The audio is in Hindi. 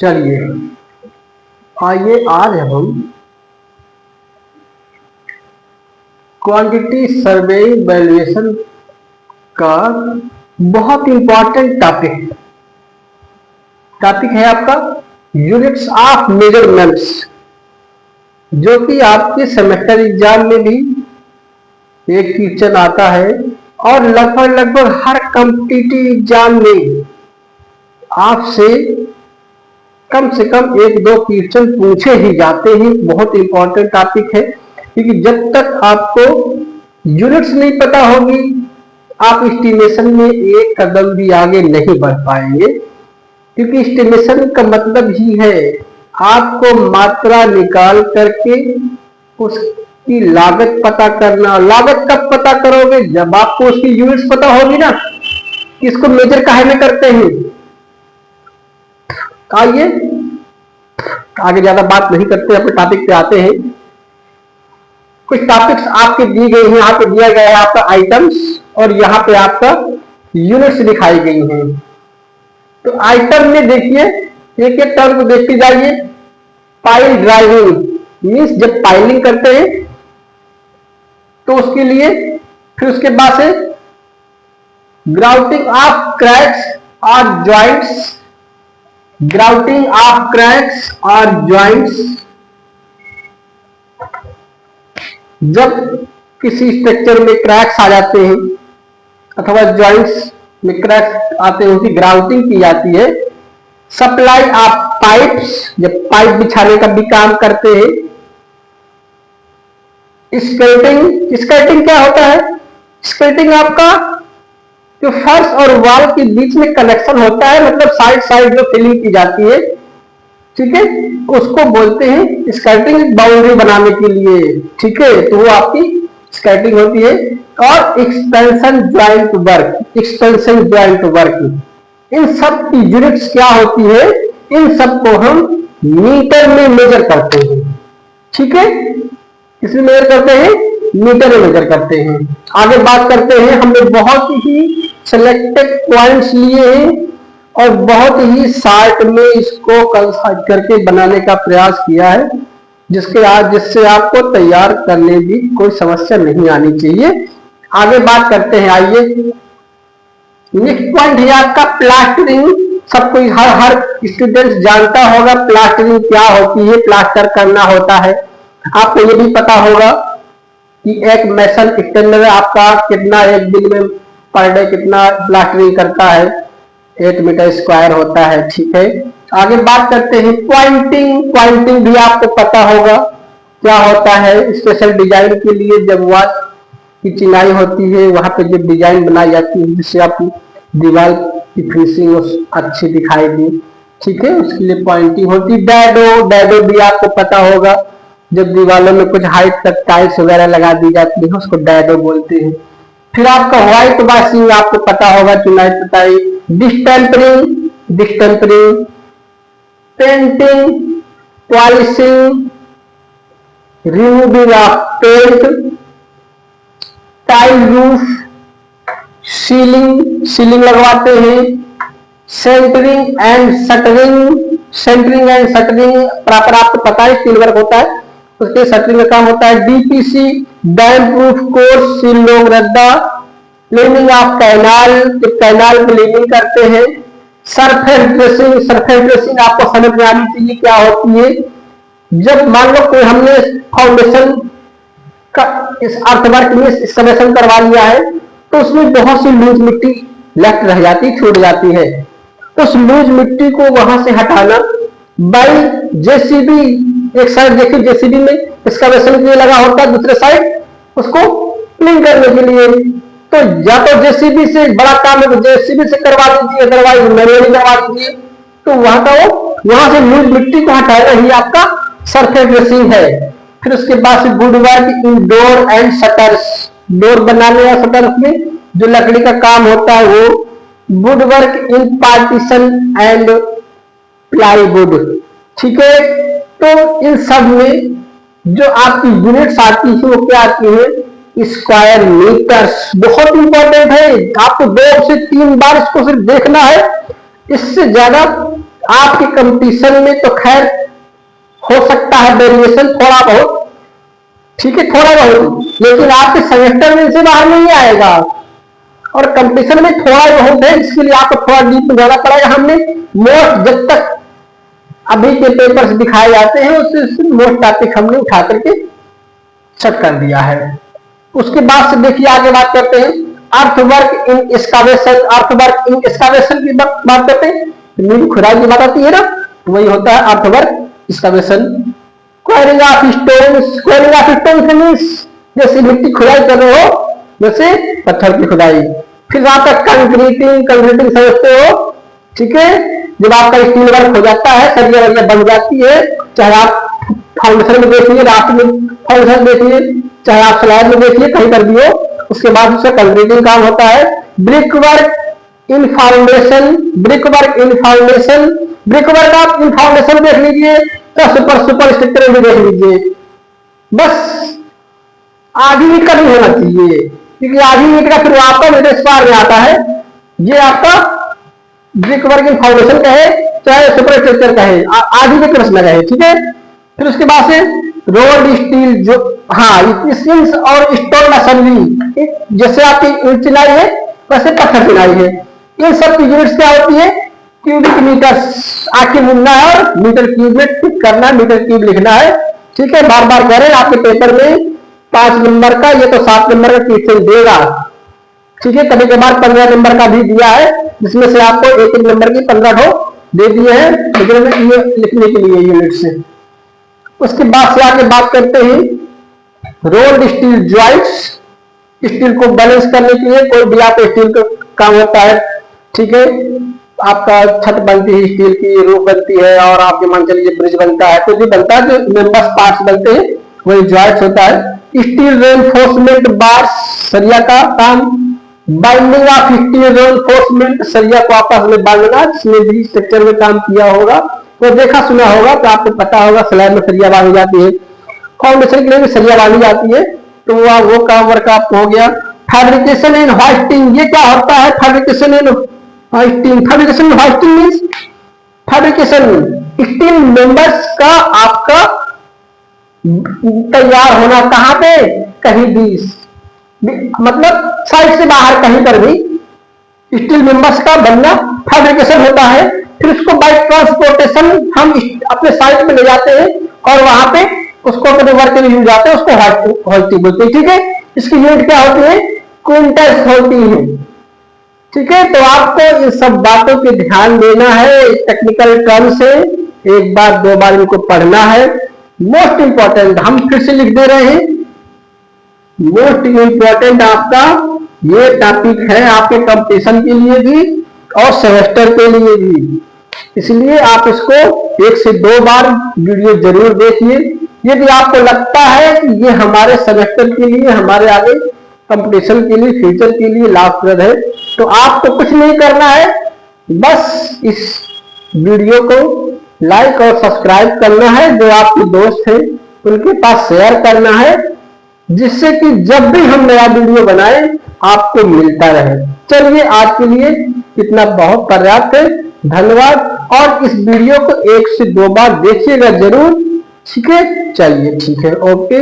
चलिए आइए आज हम क्वांटिटी सर्वेइंग वैल्यूएशन का बहुत इंपॉर्टेंट टॉपिक है आपका यूनिट्स ऑफ मेजरमेंट्स, जो कि आपके सेमेस्टर एग्जाम में भी एक क्वेश्चन आता है और लगभग हर कॉम्पिटिटिव एग्जाम में आपसे कम से कम एक दो क्वेश्चन पूछे ही जाते हैं। बहुत इंपॉर्टेंट टॉपिक है, क्योंकि जब तक आपको यूनिट्स नहीं पता होगी आप एस्टिमेशन में एक कदम भी आगे नहीं बढ़ पाएंगे। क्योंकि एस्टिमेशन का मतलब ही है आपको मात्रा निकाल करके उसकी लागत पता करना। लागत कब पता करोगे? जब आपको उसकी यूनिट्स पता होगी ना, इसको मेजर काहे में करते हैं। आइए आगे ज्यादा बात नहीं करते, अपने टॉपिक पे आते हैं। कुछ टॉपिक्स आपके दी गई हैं, यहाँ पे दिया गया है आपका आइटम्स और यहाँ पे आपका यूनिट्स दिखाई गई हैं। तो आइटम में देखिए एक एक टर्म को देखते जाइए। पाइल ड्राइविंग मीन्स जब पाइलिंग करते हैं तो उसके लिए, फिर उसके बाद से ग्राउटिंग ऑफ क्रैक्स और जॉइंट्स, ग्राउटिंग ऑफ क्रैक्स और जॉइंट्स। जब किसी स्ट्रक्चर में क्रैक्स आ जाते हैं अथवा जॉइंट्स में क्रैक्स आते हैं, उसकी ग्राउटिंग की जाती है। सप्लाई ऑफ पाइप्स, जब पाइप बिछाने का भी काम करते हैं। स्कर्टिंग, स्कर्टिंग क्या होता है? स्कर्टिंग आपका जो फर्श और वॉल के बीच में कनेक्शन होता है, मतलब साइड साइड जो फिलिंग की जाती है, ठीक है, उसको बोलते हैं स्कर्टिंग, बाउंड्री बनाने के लिए। ठीक है, तो वो आपकी स्कर्टिंग होती है। और expansion joint work, expansion joint work, इन सब की यूनिट्स क्या होती है? इन सब को हम मीटर में मेजर करते हैं। ठीक है, किसमें मेजर करते हैं? मीटर में मेजर करते हैं। आगे बात करते हैं, हमने बहुत ही सिलेक्टेड पॉइंट्स लिए हैं और बहुत ही शार्ट में इसको कंसाइज करके बनाने का प्रयास किया है, जिससे आपको तैयार करने की कोई समस्या नहीं आनी चाहिए। आगे बात करते हैं, आइए। नेक्स्ट पॉइंट है आपका प्लास्टरिंग। सब कोई हर स्टूडेंट जानता होगा प्लास्टरिंग क्या होती है, प्लास्टर करना होता है। आपको ये भी पता होगा कि एक मेसन एक्सटेंडर आपका कितना एक दिन में पर डे कितना प्लास्टरिंग करता है, 8 मीटर स्क्वायर होता है। ठीक है, आगे बात करते हैं पॉइंटिंग। पॉइंटिंग भी आपको पता होगा क्या होता है। स्पेशल डिजाइन के लिए जब वॉल की चिनाई होती है, वहां पे जब डिजाइन बनाई जाती है जिससे आपकी दीवार की फिनिशिंग अच्छी दिखाई दे, ठीक है, उसके लिए पॉइंटिंग होती है। डैडो, डैडो भी आपको पता होगा, जब दीवारों में कुछ हाइट तक टाइल्स वगैरह लगा दी जाती है उसको डैडो बोलते हैं। फिर आपका व्हाइट वॉशिंग आपको पता होगा, चुनाई पुताई। Distempering, distempering, painting, polishing, removing of paint, tile roof, ceiling, ceiling लगवाते हैं। Centering and shuttering, centering and shuttering proper आपको पता है, स्टील वर्क होता है, उसके शटरिंग का काम होता है। DPC, dam proof course, seal लोग रद्दा, क्लीनिंग ऑफ कैनाल, जब कैनाल क्लीनिंग करते हैं। सरफेस ड्रेसिंग, सरफेस ड्रेसिंग आपको समझ में आनी चाहिए क्या होती है। जब मान लो कोई हमने फाउंडेशन का इस अर्थवर्क में इंस्टॉलेशन करवा लिया है तो उसमें बहुत सी लूज मिट्टी लेफ्ट रह जाती, छूट जाती है। उस लूज मिट्टी को वहां से हटाना बाई जेसीबी, एक साइड देखिए जेसीबी में एक्सकवेशन के लिए लगा होता है, दूसरे साइड उसको क्लीन करने के लिए। तो या तो जेसीबी से बड़ा काम है तो जेसीबी से करवा दीजिए, अदरवाइज मैनुअली करवा दीजिए। तो वहां का वो वहां से लूज मिट्टी को हटाना ही आपका सरफेस ड्रेसिंग है। फिर उसके बाद से would work in door and shutters, door बनाने या शटर्स में जो लकड़ी का काम होता है वो। Would work in partition and plywood, ठीक है। तो इन सब में जो आपकी यूनिट्स आती है वो क्या आती है? Square metres. बहुत इंपॉर्टेंट है, आपको 2 से 3 बार इसको सिर्फ देखना है, इससे ज्यादा आपके कंपटीशन में तो खैर हो सकता है वेरिएशन थोड़ा बहुत, ठीक है, थोड़ा बहुत, लेकिन आपके सेमेस्टर में इसे बाहर नहीं आएगा। और कंपटीशन में थोड़ा बहुत है, इसके लिए आपको थोड़ा डीप में जाना पड़ेगा। हमने मोस्ट जब तक अभी के पेपर्स दिखाए जाते हैं उससे मोस्ट टॉपिक हमने उठा करके सेट कर दिया है। उसके बाद से देखिए आगे बात करते हैं अर्थवर्क इन एक्सकावेशन। अर्थवर्क इन एक्सकावेशन की बात करते हैं, मिट्टी खुदाई की बात आती है ना, तो वही होता है earthwork excavation. Quarrying of stones, quarrying of stones means जैसे मिट्टी खुदाई कर रहे हो, जैसे पत्थर की खुदाई। फिर वहां तक कंक्रीटिंग, कंक्रीटिंग समझते हो, ठीक है, जब आपका स्टील वर्क हो जाता है, सरिया वरिया बन जाती है, चाहे आप फाउंडेशन में देखिए, रात में फाउंडेशन देखिए, चाहे आप स्लैब में देखिए, कहीं कर दियो, उसके बाद उससे कंक्रीटिंग काम होता है। Brick work in foundation, brick work in foundation, brick work आप इन फाउंडेशन देख लीजिए, तो सुपर स्ट्रक्चर भी देख लीजिए। बस आधी ईंट का नहीं होना चाहिए, क्योंकि आधी ईंट का फिर आपका मीटर स्क्वायर में आता है। ये आपका ब्रिक वर्क इन फाउंडेशन का है, चाहे सुपर स्ट्रक्चर का है, आधी में प्रश्न लगा है, ठीक है। फिर उसके बाद से रोड स्टील, जो हाँ स्टील्स और स्टोन असेंबली, जैसे आपकी ईंट चिनाई है वैसे पत्थर चिनाई है। इन सब की यूनिट्स क्या होती है, क्यूबिक मीटर, आके मुनना है और मीटर क्यूब में टिक करना है, मीटर क्यूब लिखना है, ठीक है। बार बार कह रहे हैं आपके पेपर में 5 नंबर का, ये तो 7 नंबर का क्वेश्चन देगा, ठीक है। कभी कभार 15 नंबर का भी दिया है, जिसमें से आपको एक एक नंबर की 15 ठो दे दिए हैं, लेकिन ये लिखने के लिए यूनिट से। उसके बाद से आगे बात करते हैं रोल्ड स्टील जॉइंट्स, स्टील को बैलेंस करने के लिए कोई भी आप स्टील का काम होता है, ठीक है। आपका छत बनती है स्टील की, रूफ बनती है, और आपके मान चलिए ब्रिज बनता है, कुछ भी बनता है, जो मेंबर्स पार्ट्स बनते हैं वही जॉइंट्स होता है। स्टील रेनफोर्समेंट बार्स, सरिया का काम। बाइंडिंग ऑफ स्टील रेनफोर्समेंट, सरिया को आपस में बांधना, जिसने भी स्ट्रक्चर में काम किया होगा वो देखा सुना होगा, तो आपको पता होगा स्लैब में सरिया बांधी जाती है, फाउंडेशन के लिए भी सरिया बांधी जाती है, तो वो काम वर्क आपको हो गया। फैब्रिकेशन एंड होस्टिंग, ये क्या होता है, fabrication and hosting. Fabrication and hosting means fabrication steel members का आपका तैयार होना, कहां पे, कहीं भी, मतलब साइड से बाहर कहीं पर भी स्टील मेंबर्स का बनना फैब्रिकेशन होता है। फिर उसको बाय ट्रांसपोर्टेशन हम अपने साइट में ले जाते हैं और वहां पे उसको अपने वर्क में यूज आते हैं, उसको होस्टिंग बोलते हैं, ठीक है। इसकी यूनिट क्या होती है, क्विंटल्स होती है, ठीक है। तो आपको इन सब बातों पे ध्यान देना है, टेक्निकल टर्म्स है, एक बार 2 बार इनको पढ़ना है। मोस्ट इंपॉर्टेंट हम फिर से लिख दे रहे हैं, मोस्ट इंपॉर्टेंट आपका ये टॉपिक है आपके कंपटीशन के लिए भी और सेमेस्टर के लिए भी, इसलिए आप इसको 1 से 2 बार वीडियो जरूर देखिए। यदि आपको लगता है कि ये हमारे सेमेस्टर के लिए, हमारे आगे कंपटीशन के लिए, फ्यूचर के लिए लाभप्रद है, तो आपको कुछ नहीं करना है, बस इस वीडियो को लाइक और सब्सक्राइब करना है, जो आपके दोस्त हैं उनके पास शेयर करना है, जिससे कि जब भी हम नया वीडियो बनाएं आपको मिलता रहे। चलिए आज के लिए इतना बहुत पर्याप्त है, धन्यवाद। और इस वीडियो को 1 से 2 बार देखिएगा जरूर, ठीक है। चलिए ठीक है, ओके।